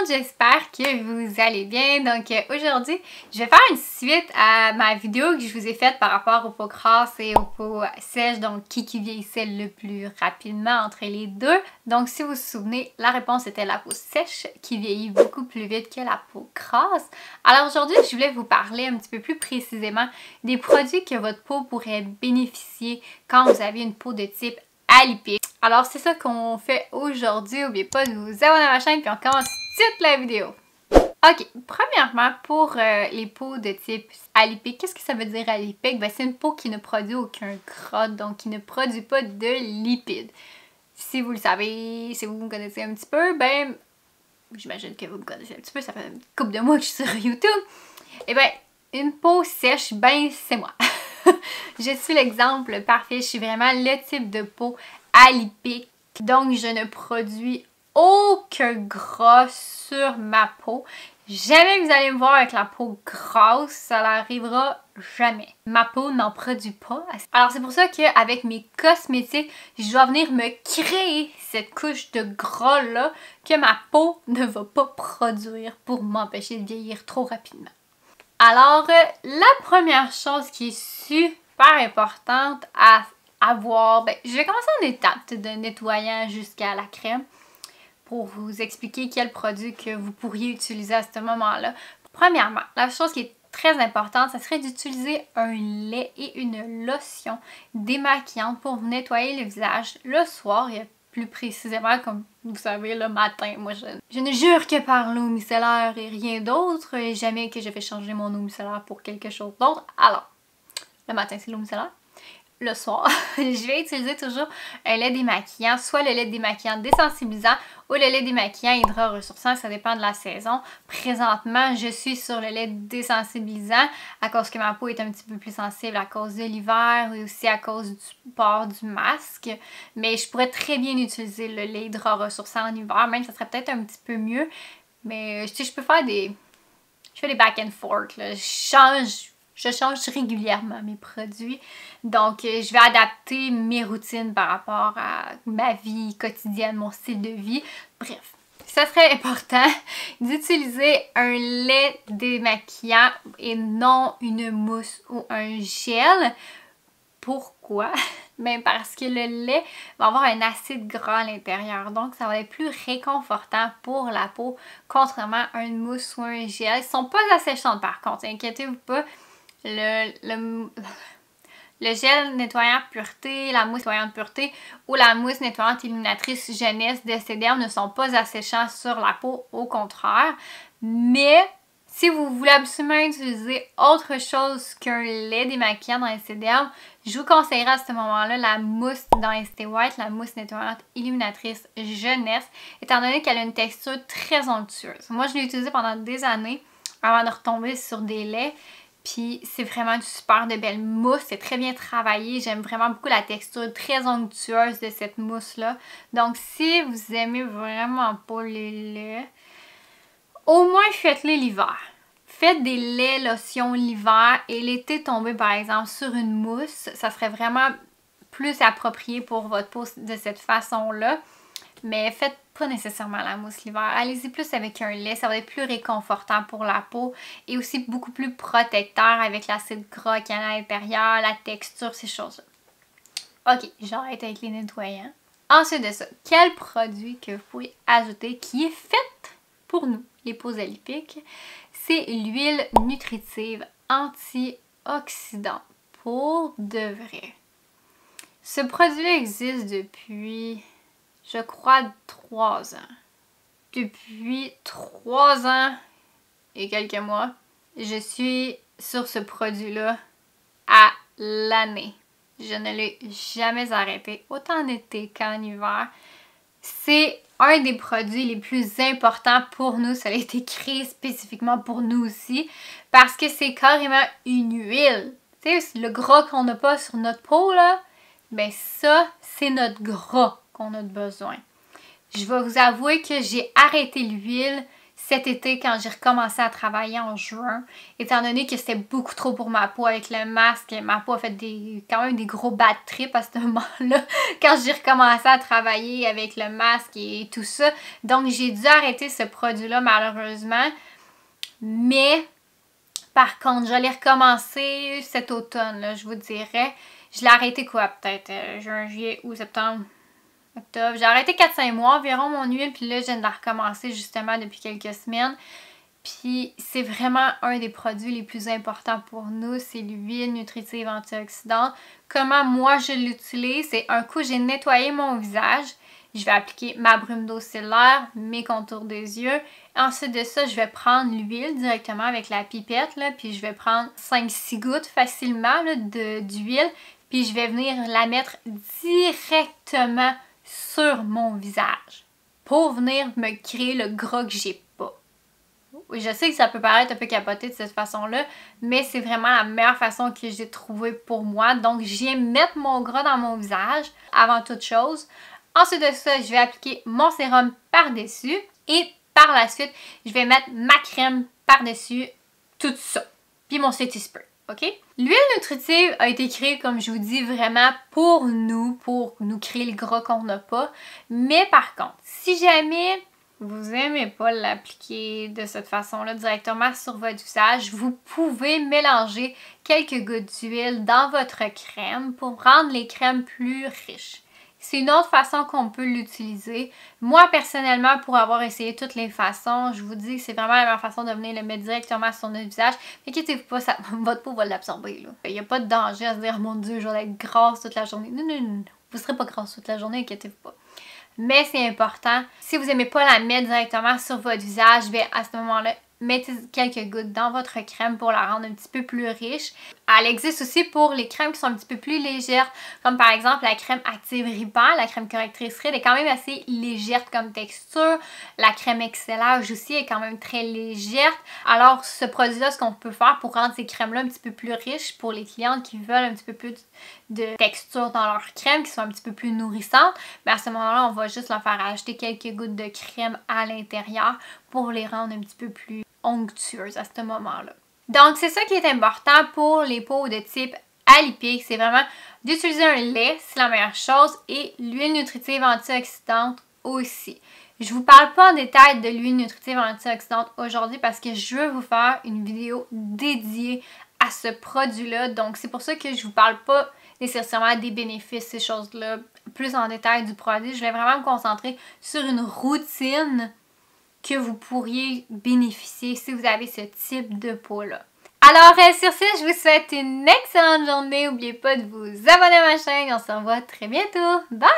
j'espère que vous allez bien. Donc aujourd'hui, je vais faire une suite à ma vidéo que je vous ai faite par rapport aux peaux grasses et aux peaux sèches, donc qui vieillissait le plus rapidement entre les deux. Donc si vous vous souvenez, la réponse était la peau sèche qui vieillit beaucoup plus vite que la peau grasse. Alors aujourd'hui, je voulais vous parler un petit peu plus précisément des produits que votre peau pourrait bénéficier quand vous avez une peau de type alipique. Alors c'est ça qu'on fait aujourd'hui. N'oubliez pas de vous abonner à ma chaîne puis on commence tout de suite la vidéo. Ok, premièrement pour les peaux de type alipique, qu'est-ce que ça veut dire alipique? Ben, c'est une peau qui ne produit aucun gras, donc qui ne produit pas de lipides. Si vous le savez, si vous me connaissez un petit peu, ben j'imagine que vous me connaissez un petit peu, ça fait une couple de mois que je suis sur YouTube. Et ben, une peau sèche, ben c'est moi. Je suis l'exemple parfait, je suis vraiment le type de peau alipique. Donc je ne produis aucun gras sur ma peau. Jamais vous allez me voir avec la peau grasse, ça n'arrivera jamais. Ma peau n'en produit pas. Alors c'est pour ça qu'avec mes cosmétiques, je dois venir me créer cette couche de gras là que ma peau ne va pas produire pour m'empêcher de vieillir trop rapidement. Alors, la première chose qui est super importante à avoir, ben, je vais commencer en étape de nettoyant jusqu'à la crème pour vous expliquer quel produit que vous pourriez utiliser à ce moment-là. Premièrement, la chose qui est très importante, ça serait d'utiliser un lait et une lotion démaquillante pour vous nettoyer le visage le soir et plus précisément, comme vous savez, le matin. Moi, je ne jure que par l'eau micellaire et rien d'autre. Et jamais que je vais changer mon eau micellaire pour quelque chose d'autre. Alors, le matin, c'est l'eau micellaire. Le soir, je vais utiliser toujours un lait démaquillant, soit le lait démaquillant désensibilisant ou le lait démaquillant hydra ressourçant, ça dépend de la saison. Présentement, je suis sur le lait désensibilisant à cause que ma peau est un petit peu plus sensible à cause de l'hiver et aussi à cause du port du masque. Mais je pourrais très bien utiliser le lait hydra ressourçant en hiver, même ça serait peut-être un petit peu mieux. Mais tu sais, je peux faire des... Je fais des back and forth, là. Je change régulièrement mes produits, donc je vais adapter mes routines par rapport à ma vie quotidienne, mon style de vie. Bref, ça serait important d'utiliser un lait démaquillant et non une mousse ou un gel. Pourquoi? Ben parce que le lait va avoir un acide gras à l'intérieur, donc ça va être plus réconfortant pour la peau, contrairement à une mousse ou un gel. Ils sont pas asséchantes par contre, inquiétez-vous pas. Le gel nettoyant pureté, la mousse nettoyante pureté ou la mousse nettoyante illuminatrice jeunesse de Cederm ne sont pas asséchants sur la peau, au contraire. Mais si vous voulez absolument utiliser autre chose qu'un lait démaquillant dans Cederm, je vous conseillerais à ce moment-là la mousse dans Estée White, la mousse nettoyante illuminatrice jeunesse, étant donné qu'elle a une texture très onctueuse. Moi, je l'ai utilisée pendant des années avant de retomber sur des laits. Puis c'est vraiment une super de belle mousse, c'est très bien travaillé, j'aime vraiment beaucoup la texture très onctueuse de cette mousse-là. Donc si vous aimez vraiment pas les laits, au moins faites-les l'hiver. Faites des laits lotions l'hiver et l'été tomber par exemple sur une mousse, ça serait vraiment plus approprié pour votre peau de cette façon-là. Mais faites pas nécessairement la mousse l'hiver. Allez-y plus avec un lait, ça va être plus réconfortant pour la peau et aussi beaucoup plus protecteur avec l'acide gras qu'il y a à l'intérieur, la texture, ces choses-là. Ok, j'arrête avec les nettoyants. Ensuite de ça, quel produit que vous pouvez ajouter qui est fait pour nous, les peaux alipiques? C'est l'huile nutritive antioxydante pour de vrai. Ce produit-là existe depuis... je crois 3 ans. Depuis 3 ans et quelques mois, je suis sur ce produit-là à l'année. Je ne l'ai jamais arrêté, autant en été qu'en hiver. C'est un des produits les plus importants pour nous. Ça a été créé spécifiquement pour nous aussi parce que c'est carrément une huile. Tu sais, le gras qu'on n'a pas sur notre peau, là, ben ça, c'est notre gras qu'on a besoin. Je vais vous avouer que j'ai arrêté l'huile cet été quand j'ai recommencé à travailler en juin, étant donné que c'était beaucoup trop pour ma peau avec le masque. Ma peau a fait quand même des gros bad trips à ce moment-là quand j'ai recommencé à travailler avec le masque et tout ça. Donc j'ai dû arrêter ce produit-là malheureusement. Mais par contre, je l'ai recommencé cet automne, là, je vous dirais. Je l'ai arrêté quoi? Peut-être juin, juillet, août, septembre, octobre. J'ai arrêté 4-5 mois environ mon huile. Puis là, je viens de la recommencer justement depuis quelques semaines. Puis c'est vraiment un des produits les plus importants pour nous. C'est l'huile nutritive antioxydante. Comment moi je l'utilise? C'est un coup, j'ai nettoyé mon visage. Je vais appliquer ma brume d'eau cellulaire, mes contours des yeux. Ensuite de ça, je vais prendre l'huile directement avec la pipette. Là, puis je vais prendre 5-6 gouttes facilement d'huile. Puis je vais venir la mettre directement sur mon visage pour venir me créer le gras que j'ai pas. Oui, je sais que ça peut paraître un peu capoté de cette façon-là, mais c'est vraiment la meilleure façon que j'ai trouvée pour moi. Donc, je viens mettre mon gras dans mon visage avant toute chose. Ensuite de ça, je vais appliquer mon sérum par-dessus et par la suite, je vais mettre ma crème par-dessus tout ça. Puis mon setting spray, ok? L'huile nutritive a été créée, comme je vous dis, vraiment pour nous créer le gras qu'on n'a pas. Mais par contre, si jamais vous n'aimez pas l'appliquer de cette façon-là directement sur votre visage, vous pouvez mélanger quelques gouttes d'huile dans votre crème pour rendre les crèmes plus riches. C'est une autre façon qu'on peut l'utiliser. Moi, personnellement, pour avoir essayé toutes les façons, je vous dis que c'est vraiment la meilleure façon de venir le mettre directement sur notre visage. Inquiétez-vous pas, votre peau va l'absorber. Il n'y a pas de danger à se dire « Mon Dieu, je vais être grasse toute la journée ». Non, non, non. Vous ne serez pas grasse toute la journée, inquiétez-vous pas. Mais c'est important. Si vous n'aimez pas la mettre directement sur votre visage, à ce moment-là, mettez quelques gouttes dans votre crème pour la rendre un petit peu plus riche. Elle existe aussi pour les crèmes qui sont un petit peu plus légères, comme par exemple la crème active ripant, la crème correctrice ride est quand même assez légère comme texture. La crème excellage aussi est quand même très légère. Alors ce produit-là, ce qu'on peut faire pour rendre ces crèmes-là un petit peu plus riches pour les clientes qui veulent un petit peu plus de texture dans leur crème, qui sont un petit peu plus nourrissantes, mais à ce moment-là, on va juste leur faire ajouter quelques gouttes de crème à l'intérieur pour les rendre un petit peu plus onctueuses à ce moment-là. Donc, c'est ça qui est important pour les peaux de type alipique, c'est vraiment d'utiliser un lait, c'est la meilleure chose, et l'huile nutritive antioxydante aussi. Je vous parle pas en détail de l'huile nutritive antioxydante aujourd'hui parce que je veux vous faire une vidéo dédiée à ce produit-là, donc c'est pour ça que je vous parle pas nécessairement des bénéfices, ces choses-là, plus en détail du produit. Je vais vraiment me concentrer sur une routine que vous pourriez bénéficier si vous avez ce type de peau-là. Alors, sur ce, je vous souhaite une excellente journée. N'oubliez pas de vous abonner à ma chaîne. On se revoit très bientôt. Bye!